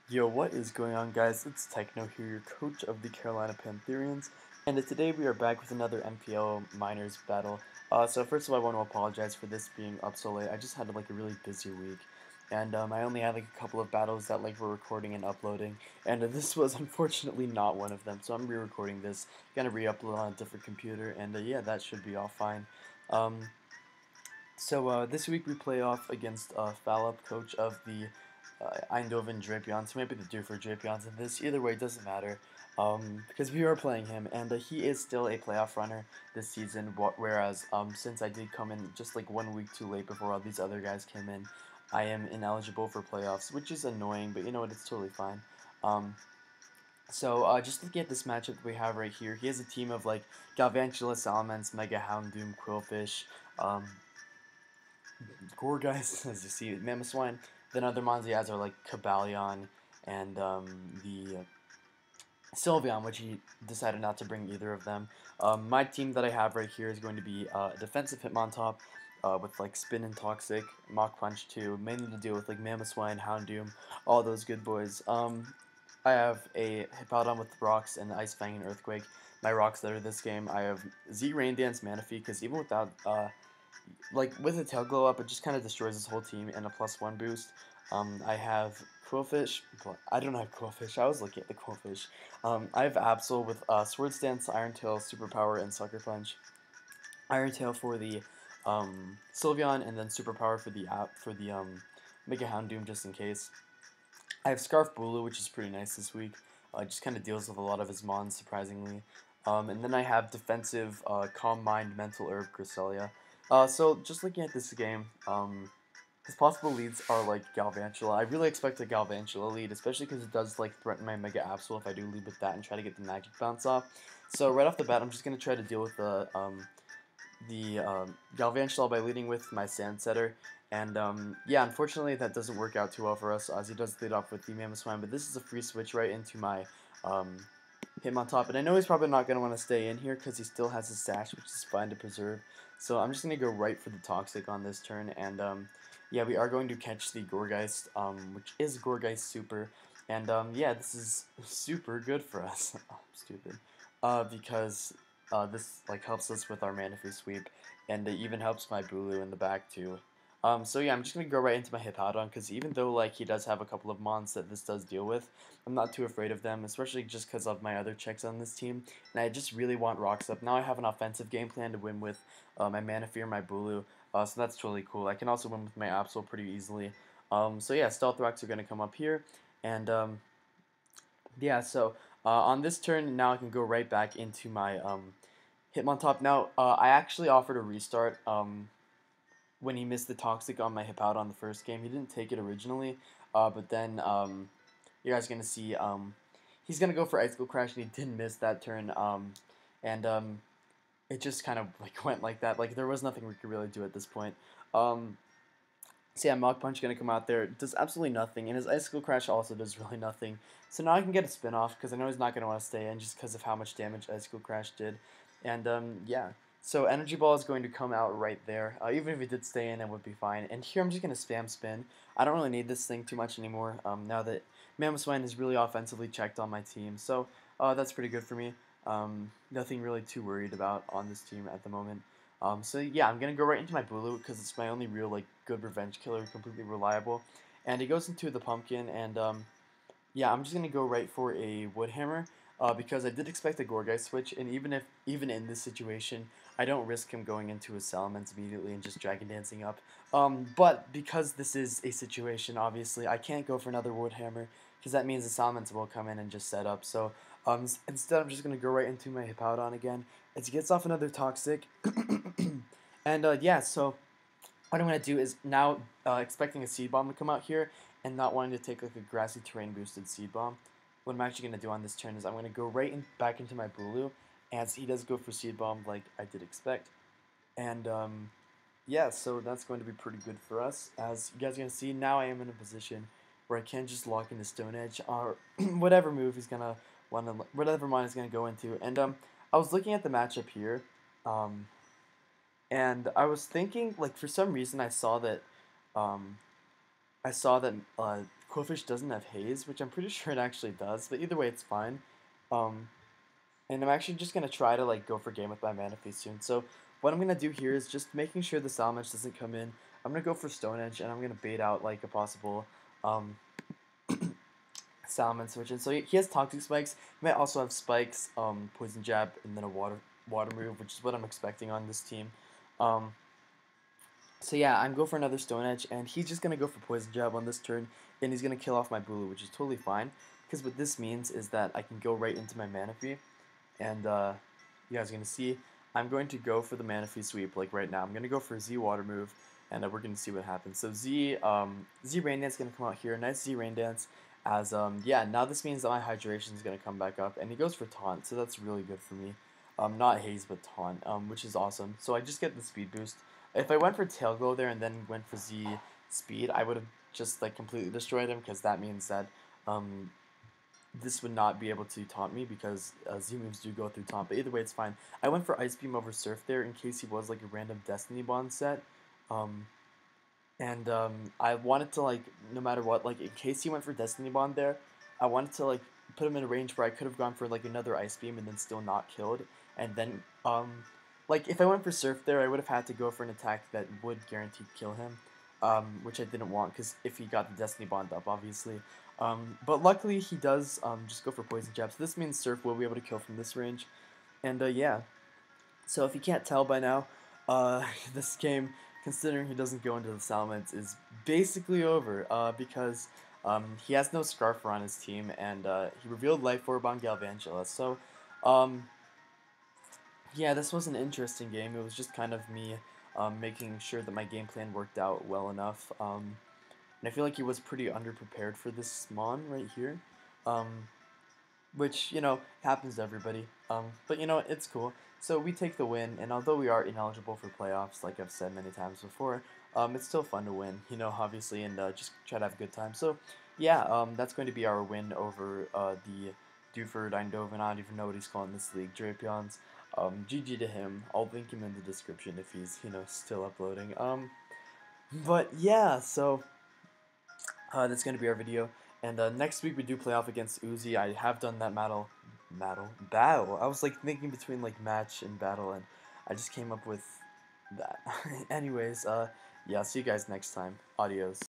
Yo, what is going on, guys? It's Techno here, your coach of the Carolina Pantherians, and today we are back with another NPL minors battle. So first of all, I want to apologize for this being up so late. I just had like a really busy week, and I only had like a couple of battles that like were recording and uploading, and this was unfortunately not one of them. So I'm re-recording this, gonna re-upload on a different computer, and yeah, that should be all fine. Um, this week we play off against Fallop, coach of the Eindhoven Drapions. He might be the Dewford Drapions in this. Either way, it doesn't matter because we are playing him, and he is still a playoff runner this season. Whereas since I did come in just like 1 week too late before all these other guys came in, I am ineligible for playoffs, which is annoying. But you know what? It's totally fine. Just looking at this matchup that we have right here, he has a team of like Galvantula, Salamence, Mega Houndoom, Quillfish, um, Gorgeist, as you see, Mamoswine. Then other mons he has are like Cabalion and the Sylveon, which he decided not to bring either of them. My team that I have right here is going to be a defensive Hitmontop with like Spin and Toxic, Mach Punch 2, mainly to deal with like Mamoswine, Houndoom, all those good boys. I have a Hippowdon with Rocks and Ice Fang and Earthquake. My rocks that are this game, I have Z Rain Dance, Manaphy, because even without like with a tail glow up, it just kind of destroys this whole team and a +1 boost. I have Quillfish. I don't have Quillfish. I was looking at the Quillfish. I have Absol with Sword Stance, Iron Tail, Superpower, and Sucker Punch. Iron Tail for the Sylveon, and then Superpower for the Mega Houndoom just in case. I have Scarf Bulu, which is pretty nice this week. Just kind of deals with a lot of his mons, surprisingly. And then I have defensive Calm Mind, Mental Herb, Cresselia. So just looking at this game, his possible leads are like Galvantula. I really expect a Galvantula lead, especially because it does like threaten my Mega Absol if I do lead with that and try to get the Magic Bounce off. So right off the bat, I'm just gonna try to deal with the Galvantula by leading with my Sand Setter. And yeah, unfortunately that doesn't work out too well for us as he does lead off with the Mamoswine, but this is a free switch right into my um, Hitmontop. And I know he's probably not going to want to stay in here because he still has his Sash, which is fine to preserve. So I'm just going to go right for the Toxic on this turn. And yeah, we are going to catch the Gourgeist, which is Gourgeist Super. And yeah, this is super good for us. Stupid. Because this like helps us with our Manaphy sweep, and it even helps my Bulu in the back too. So yeah, I'm just gonna go right into my Hippowdon because even though like he does have a couple of mons that this does deal with, I'm not too afraid of them, especially just because of my other checks on this team. And I just really want rocks up. Now I have an offensive game plan to win with my Manaphy or my Bulu, so that's totally cool. I can also win with my Absol pretty easily. So yeah, Stealth Rocks are gonna come up here, and yeah, so on this turn, now I can go right back into my Hitmontop. Now, I actually offered a restart when he missed the Toxic on my Hippowdon the first game. He didn't take it originally, but then you guys are going to see he's going to go for Icicle Crash, and he didn't miss that turn. And it just kind of like went like that. Like, there was nothing we could really do at this point. So yeah, Mach Punch gonna come out there. It does absolutely nothing, and his Icicle Crash also does really nothing. So now I can get a spin off because I know he's not gonna want to stay in just because of how much damage Icicle Crash did. And yeah, so Energy Ball is going to come out right there. Even if it did stay in, it would be fine. And here I'm just gonna spam spin. I don't really need this thing too much anymore. Now that Mamoswine is really offensively checked on my team, so that's pretty good for me. Nothing really too worried about on this team at the moment. So yeah, I'm gonna go right into my Bulu because it's my only real like good revenge killer, completely reliable. And he goes into the pumpkin, and yeah, I'm just gonna go right for a Wood Hammer because I did expect a Gourgeist switch, and even in this situation, I don't risk him going into his Salamence immediately and just Dragon Dancing up. But because this is a situation, obviously, I can't go for another Wood Hammer because that means the Salamence will come in and just set up. So instead, I'm just gonna go right into my Hippowdon again. It gets off another Toxic. And yeah, so what I'm going to do is now expecting a Seed Bomb to come out here and not wanting to take like a Grassy Terrain boosted Seed Bomb. What I'm actually going to do on this turn is I'm going to go right back into my Bulu as he does go for Seed Bomb like I did expect. And yeah, so that's going to be pretty good for us. As you guys are going to see, now I am in a position where I can just lock into Stone Edge or whatever move he's going to want to, whatever mine is going to go into. And I was looking at the matchup here. And I was thinking, like, for some reason, um, I saw that Quillfish doesn't have haze, which I'm pretty sure it actually does, but either way, it's fine. Um, and I'm actually just gonna try to like go for game with my Manaphy soon. So what I'm gonna do here is just making sure the Salamence doesn't come in. I'm gonna go for Stone Edge, and I'm gonna bait out like a possible um, Salmon switch. And so he has Toxic Spikes. He might also have Spikes, Poison Jab, and then a water move, which is what I'm expecting on this team. Um, so yeah, I'm going for another Stone Edge, and he's just gonna go for Poison Jab on this turn, and he's gonna kill off my Bulu, which is totally fine. Because what this means is that I can go right into my Manaphy, and you guys are gonna see I'm going to go for the Manaphy sweep like right now. I'm gonna go for Z Water move, and we're gonna see what happens. So Z Rain Dance is gonna come out here. Nice Z Rain Dance. As yeah, now this means that my hydration is gonna come back up, and he goes for taunt, so that's really good for me. Not haze but taunt, which is awesome. So I just get the speed boost. If I went for tail glow there and then went for Z speed, I would have just like completely destroyed him, because that means that this would not be able to taunt me, because Z moves do go through taunt. But either way, it's fine. I went for Ice Beam over Surf there in case he was like a random Destiny Bond set. And I wanted to like, no matter what, like in case he went for Destiny Bond there, I wanted to like put him in a range where I could have gone for like another Ice Beam and then still not killed. And then like if I went for Surf there, I would have had to go for an attack that would guaranteed kill him, which I didn't want, because if he got the Destiny Bond up, obviously. But luckily he does just go for Poison Jab, so this means Surf will be able to kill from this range. And yeah, so if you can't tell by now, this game, considering he doesn't go into the Salamence, is basically over, because he has no Scarfer on his team, and he revealed Life Orb on Galvantula. So um, yeah, this was an interesting game. It was just kind of me making sure that my game plan worked out well enough. And I feel like he was pretty underprepared for this Mon right here. Um, which, you know, happens to everybody. But, you know, it's cool. So we take the win, and although we are ineligible for playoffs, like I've said many times before, it's still fun to win, you know, obviously, and just try to have a good time. So, yeah, that's going to be our win over the Dewford, Eindhoven, I don't even know what he's calling this league, Drapions. GG to him. I'll link him in the description if he's, you know, still uploading. But, yeah, so that's going to be our video. And next week we do play off against Uzi. I have done that battle. I was like thinking between like match and battle, and I just came up with that. Anyways, yeah, see you guys next time. Adios.